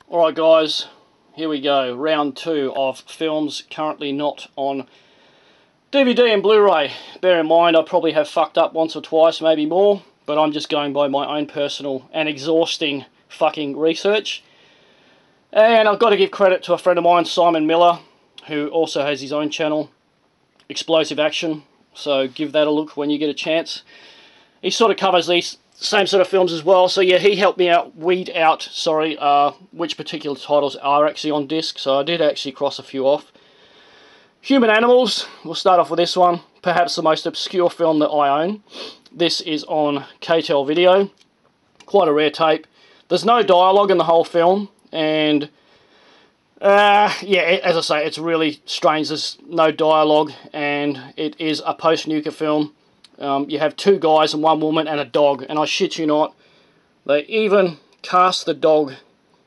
Alright guys, here we go. Round 2 of films currently not on DVD and Blu-ray. Bear in mind I probably have fucked up once or twice, maybe more, but I'm just going by my own personal and exhausting fucking research. And I've got to give credit to a friend of mine, Simon Miller, who also has his own channel, Explosive Action, so give that a look when you get a chance. He sort of covers these same sort of films as well, so yeah, he helped me out, weed out, which particular titles are actually on disc, so I did actually cross a few off. Human Animals, we'll start off with this one, perhaps the most obscure film that I own. This is on KTEL Video, quite a rare tape. There's no dialogue in the whole film, and yeah, as I say, it's really strange. There's no dialogue, and it is a post-nuclear film. You have two guys and one woman and a dog, and I shit you not, they even cast the dog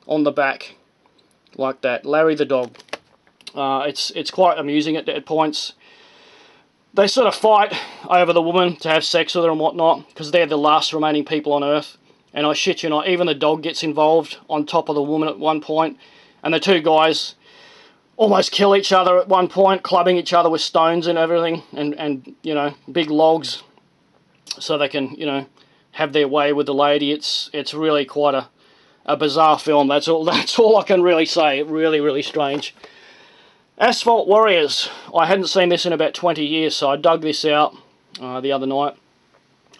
on the back like that, Larry the dog. It's quite amusing at points. They sort of fight over the woman to have sex with her and whatnot, because they're the last remaining people on Earth, and I shit you not, even the dog gets involved on top of the woman at one point, and the two guys almost kill each other at one point, clubbing each other with stones and everything, and you know, big logs, so they can, you know, have their way with the lady. It's really quite a bizarre film. That's all I can really say. Really strange. Asphalt Warriors. I hadn't seen this in about 20 years, so I dug this out the other night.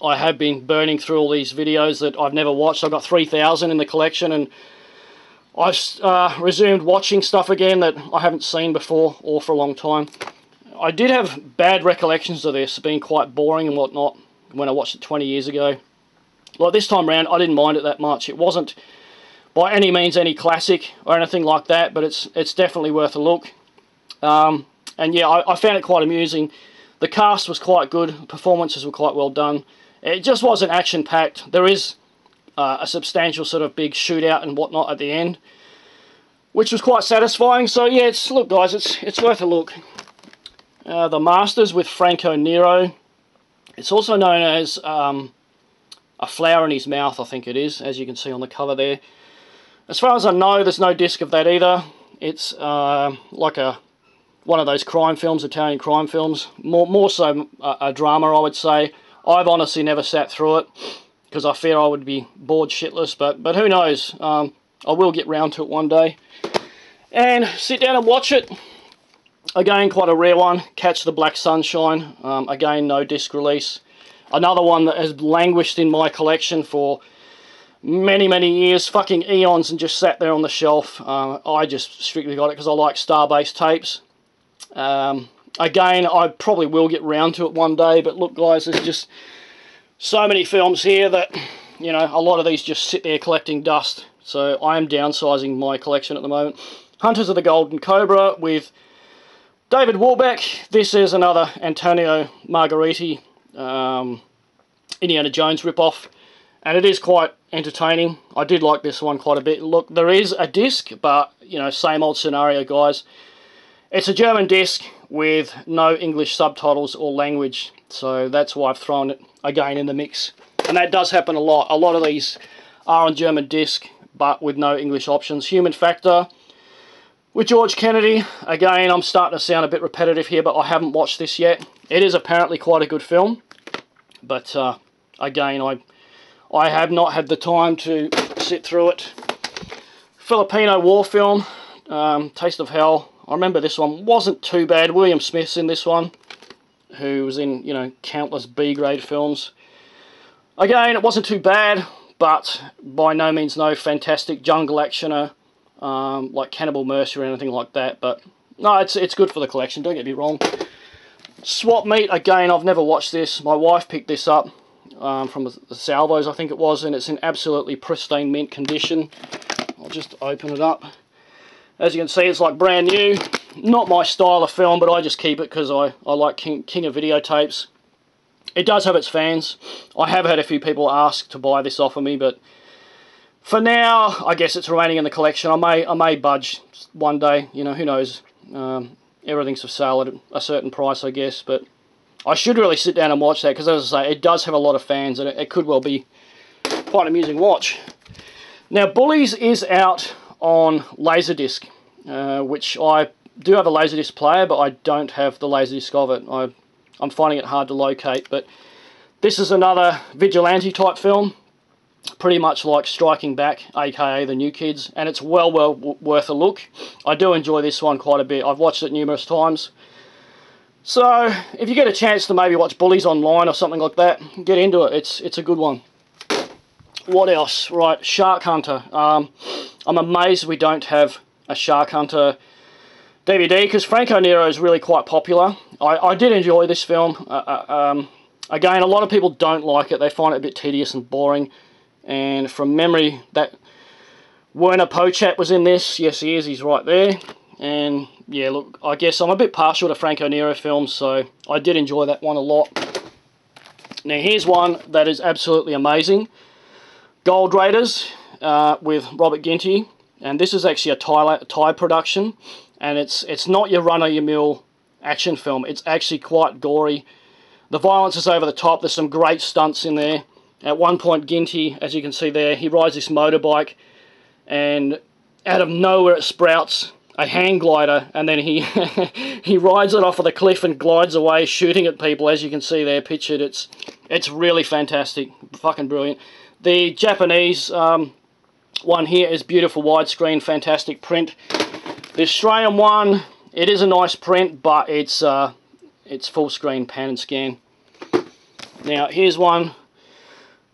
I have been burning through all these videos that I've never watched. I've got 3,000 in the collection, and I've resumed watching stuff again that I haven't seen before or for a long time. I did have bad recollections of this, being quite boring and whatnot when I watched it 20 years ago. Like this time round, I didn't mind it that much. It wasn't by any means any classic or anything like that, but it's definitely worth a look. And yeah, I found it quite amusing. The cast was quite good, performances were quite well done. It just wasn't action-packed. There is a substantial sort of big shootout and whatnot at the end, which was quite satisfying. So yeah, look guys, it's worth a look. The Masters with Franco Nero. It's also known as A Flower in His Mouth, I think it is, as you can see on the cover there. As far as I know, there's no disc of that either. It's like one of those crime films, Italian crime films. More so a drama, I would say. I've honestly never sat through it, because I fear I would be bored shitless, but who knows. I will get round to it one day and sit down and watch it. Again, quite a rare one, Catch the Black Sunshine. Again, no disc release. Another one that has languished in my collection for many years, fucking eons, and just sat there on the shelf. I just strictly got it because I like Starbase tapes. Again, I probably will get round to it one day, but look guys, there's just so many films here that, you know, a lot of these just sit there collecting dust. So I am downsizing my collection at the moment. Hunters of the Golden Cobra with David Warbeck. This is another Antonio Margheriti Indiana Jones ripoff, and it is quite entertaining. I did like this one quite a bit. Look, there is a disc, but, you know, same old scenario, guys. It's a German disc with no English subtitles or language, so that's why I've thrown it again in the mix. And that does happen a lot. A lot of these are on German disc, but with no English options. Human Factor with George Kennedy. Again, I'm starting to sound a bit repetitive here, but I haven't watched this yet. It is apparently quite a good film, but again, I have not had the time to sit through it. Filipino war film, Taste of Hell. I remember this one wasn't too bad. William Smith's in this one, who was in, you know, countless B-grade films. Again, it wasn't too bad, but by no means no fantastic jungle actioner like Cannibal Mercy or anything like that. But no, it's good for the collection, don't get me wrong. Swap Meet, again, I've never watched this. My wife picked this up from the Salvos, I think it was, and it's in absolutely pristine mint condition. I'll just open it up. As you can see, it's like brand new. Not my style of film, but I just keep it because I like king of videotapes. It does have its fans. I have had a few people ask to buy this off of me, but for now, I guess it's remaining in the collection. I may budge one day. You know, who knows? Everything's for sale at a certain price, I guess. But I should really sit down and watch that because, as I say, it does have a lot of fans, and it could well be quite an amusing watch. Now, Bullies is out on Laserdisc, which I do have a Laserdisc player, but I don't have the Laserdisc of it. I'm finding it hard to locate, but this is another vigilante type film, pretty much like Striking Back, aka The New Kids, and it's well worth a look. I do enjoy this one quite a bit. I've watched it numerous times. So, if you get a chance to maybe watch Bullies online or something like that, get into it. It's a good one. What else? Right, Shark Hunter. I'm amazed we don't have a Shark Hunter DVD, because Franco Nero is really quite popular. I did enjoy this film. Again, a lot of people don't like it. They find it a bit tedious and boring. And from memory, that Werner Pochat was in this. Yes, he is. He's right there. And yeah, look, I guess I'm a bit partial to Franco Nero films, so I did enjoy that one a lot. Now, here's one that is absolutely amazing. Gold Raiders with Robert Ginty. And this is actually a Thai production. And it's not your run-of-your-mill action film. It's actually quite gory. The violence is over the top. There's some great stunts in there. At one point, Ginty, as you can see there, he rides this motorbike, and out of nowhere it sprouts a hang glider, and then he he rides it off of the cliff and glides away, shooting at people, as you can see there pictured. It's really fantastic, fucking brilliant. The Japanese one here is beautiful widescreen, fantastic print. The Australian one, it is a nice print, but it's full screen pan and scan. Now here's one.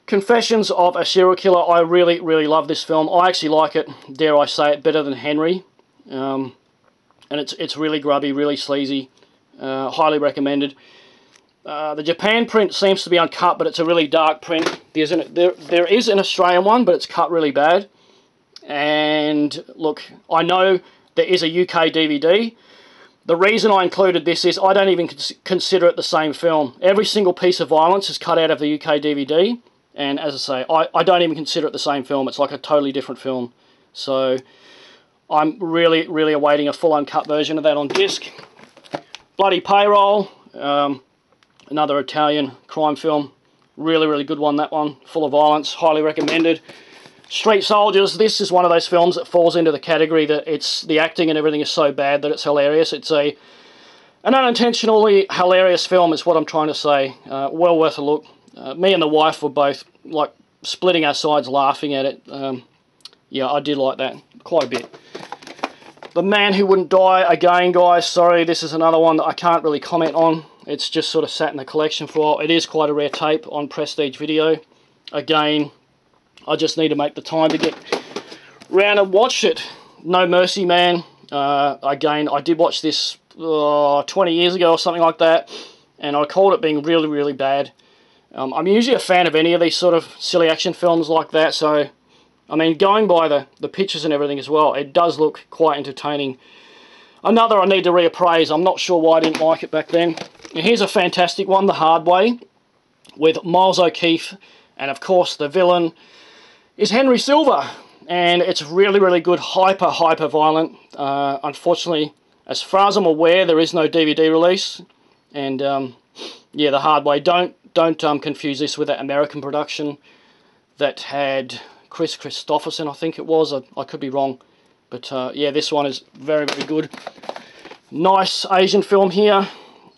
Confessions of a Serial Killer. I really love this film. I actually like it, dare I say it, better than Henry. And it's really grubby, really sleazy. Highly recommended. The Japan print seems to be uncut, but it's a really dark print. There is an Australian one, but it's cut really bad. And look, I know there is a UK DVD. The reason I included this is I don't even consider it the same film. Every single piece of violence is cut out of the UK DVD. And as I say, I don't even consider it the same film. It's like a totally different film. So I'm really awaiting a full uncut version of that on disc. Bloody Payroll, another Italian crime film. Really good one, that one. Full of violence, highly recommended. Street Soldiers, this is one of those films that falls into the category that the acting and everything is so bad that it's hilarious. It's an unintentionally hilarious film is what I'm trying to say. Well worth a look. Me and the wife were both like splitting our sides laughing at it. Yeah, I did like that quite a bit. The Man Who Wouldn't Die, again guys, sorry, this is another one that I can't really comment on. It's just sort of sat in the collection for a while. It is quite a rare tape on Prestige Video. Again, I just need to make the time to get round and watch it. No Mercy Man. Again, I did watch this 20 years ago or something like that, and I called it being really bad. I'm usually a fan of any of these sort of silly action films like that, so, I mean, going by the pictures and everything as well, it does look quite entertaining. Another I need to reappraise. I'm not sure why I didn't like it back then. And here's a fantastic one, The Hard Way, with Miles O'Keefe, and of course the villain is Henry Silva, and it's really good, hyper violent. Unfortunately, as far as I'm aware, there is no DVD release, and yeah, The Hard Way. Don't confuse this with that American production that had Chris Christopherson, I think it was. I could be wrong, but yeah, this one is very good. Nice Asian film here,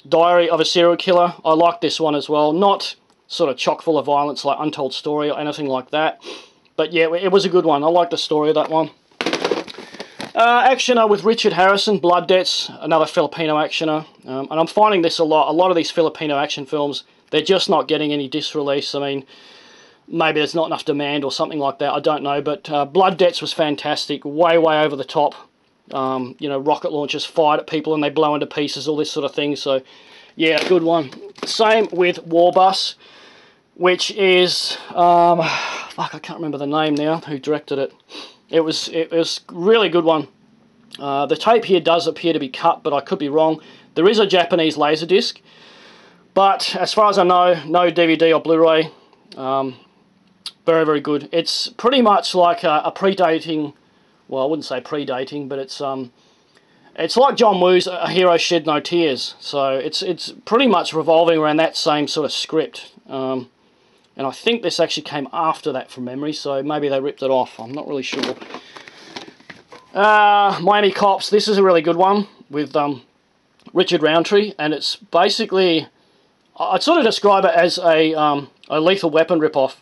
Diary of a Serial Killer. I like this one as well. Not sort of chock full of violence like Untold Story or anything like that, but yeah, it was a good one. I like the story of that one. Actioner with Richard Harrison, Blood Debts, another Filipino actioner. And I'm finding this a lot. A lot of these Filipino action films, they're just not getting any disc release. I mean, maybe there's not enough demand or something like that. I don't know. But Blood Debts was fantastic. Way over the top. You know, rocket launchers fired at people and they blow into pieces, all this sort of thing. So, yeah, good one. Same with War Bus, which is... fuck, I can't remember the name now, who directed it. It was really good one. The tape here does appear to be cut, but I could be wrong. There is a Japanese Laserdisc, but as far as I know, no DVD or Blu-ray. Very good. It's pretty much like a predating, well, I wouldn't say predating, but it's like John Woo's A Hero Shed No Tears. So it's pretty much revolving around that same sort of script. And I think this actually came after that from memory, so maybe they ripped it off. I'm not really sure. Miami Cops. This is a really good one with Richard Roundtree, and it's basically, I'd sort of describe it as a Lethal Weapon ripoff,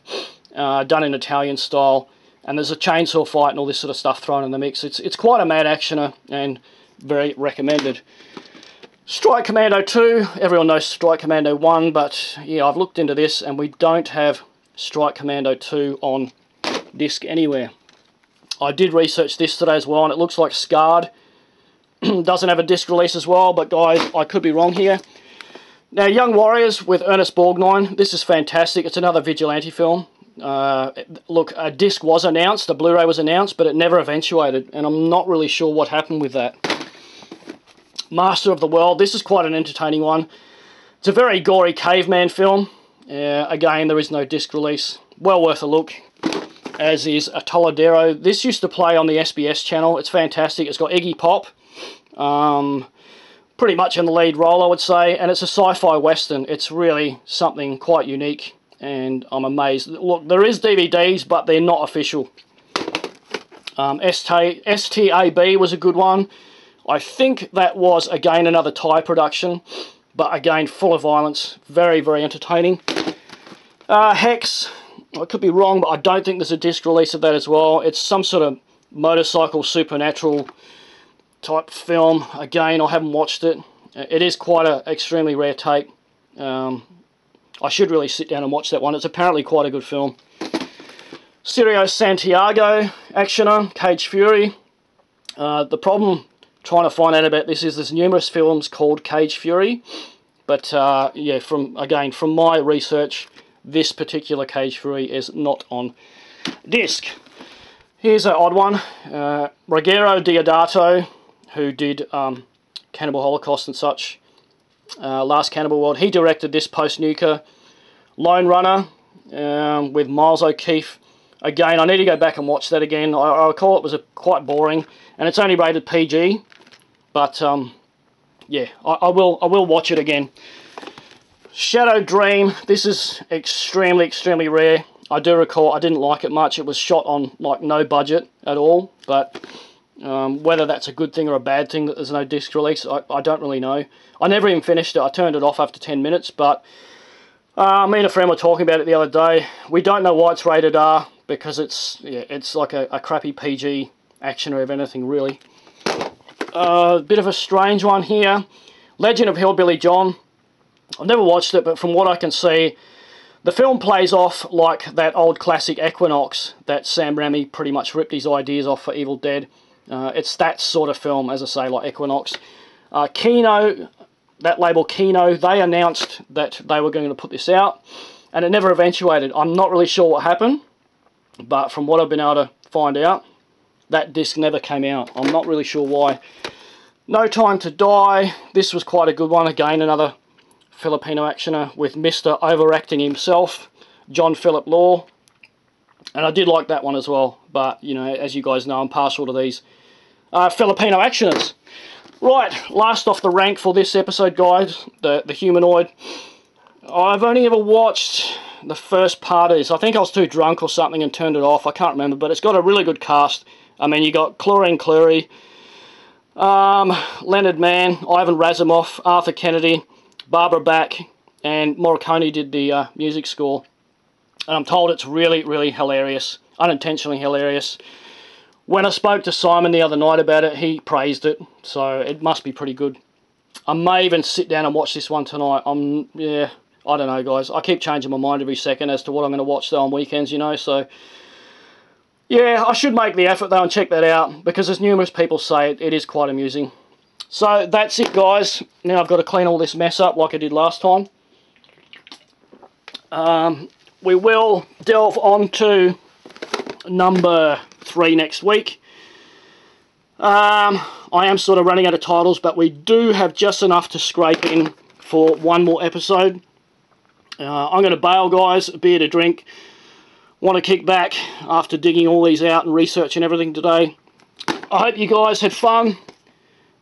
done in Italian style, and there's a chainsaw fight and all this sort of stuff thrown in the mix. It's quite a mad actioner and very recommended. Strike Commando 2, everyone knows Strike Commando 1, but yeah, I've looked into this and we don't have Strike Commando 2 on disc anywhere. I did research this today as well, and it looks like Scarred doesn't have a disc release as well, but guys, I could be wrong here. Now, Young Warriors with Ernest Borgnine, this is fantastic. It's another vigilante film. Look, a disc was announced, a Blu-ray was announced, but it never eventuated, and I'm not really sure what happened with that. Master of the World, this is quite an entertaining one. It's a very gory caveman film. Again, there is no disc release. Well worth a look, as is a Toledero. This used to play on the SBS channel. It's fantastic. It's got Iggy Pop, pretty much in the lead role, I would say, and it's a sci-fi western. It's really something quite unique, and I'm amazed. Look, there is DVDs, but they're not official. STAB was a good one. I think that was, again, another Thai production, but again, full of violence. Very, very entertaining. Hex, I could be wrong, but I don't think there's a disc release of that as well. It's some sort of motorcycle supernatural type film. Again, I haven't watched it. It is quite an extremely rare take. I should really sit down and watch that one. It's apparently quite a good film. Sirio Santiago, actioner, Cage Fury. The problem trying to find out about this is there's numerous films called Cage Fury, but yeah, from my research, this particular Cage Fury is not on disc. Here's an odd one. Ruggero Deodato, who did Cannibal Holocaust and such, Last Cannibal World, he directed this post-nuker. Lone Runner with Miles O'Keefe. Again, I need to go back and watch that again. I recall it was quite boring, and it's only rated PG. But yeah, I will watch it again. Shadow Dream. This is extremely rare. I do recall I didn't like it much. It was shot on like no budget at all. But whether that's a good thing or a bad thing that there's no disc release, I don't really know. I never even finished it. I turned it off after 10 minutes. But me and a friend were talking about it the other day. We don't know why it's rated R, because it's like a crappy PG action or anything really. A bit of a strange one here. Legend of Hillbilly John. I've never watched it, but from what I can see, the film plays off like that old classic Equinox that Sam Raimi pretty much ripped his ideas off for Evil Dead. It's that sort of film, as I say, like Equinox. Kino, that label Kino, they announced that they were going to put this out, and it never eventuated. I'm not really sure what happened, but from what I've been able to find out, that disc never came out. I'm not really sure why. No Time to Die. This was quite a good one. Again, another Filipino actioner with Mr. Overacting himself, John Philip Law. And I did like that one as well. But, you know, as you guys know, I'm partial to these Filipino actioners. Right, last off the rank for this episode, guys, the Humanoid. I've only ever watched the first part of this. I think I was too drunk or something and turned it off. I can't remember, but it's got a really good cast. I mean, you got Chlorine Cleary, Leonard Mann, Ivan Razumov, Arthur Kennedy, Barbara Bach, and Morricone did the music score. And I'm told it's really hilarious, unintentionally hilarious. When I spoke to Simon the other night about it, he praised it, so it must be pretty good. I may even sit down and watch this one tonight. Yeah, I don't know, guys. I keep changing my mind every second as to what I'm going to watch though on weekends, you know, so yeah, I should make the effort though and check that out, because as numerous people say, it is quite amusing. So that's it, guys. Now I've got to clean all this mess up like I did last time. We will delve on to number 3 next week. I am sort of running out of titles, but we do have just enough to scrape in for one more episode. I'm going to bail, guys. A beer to drink. Want to kick back after digging all these out and researching everything today. I hope you guys had fun,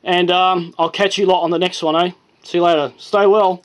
and I'll catch you lot on the next one, eh? See you later. Stay well.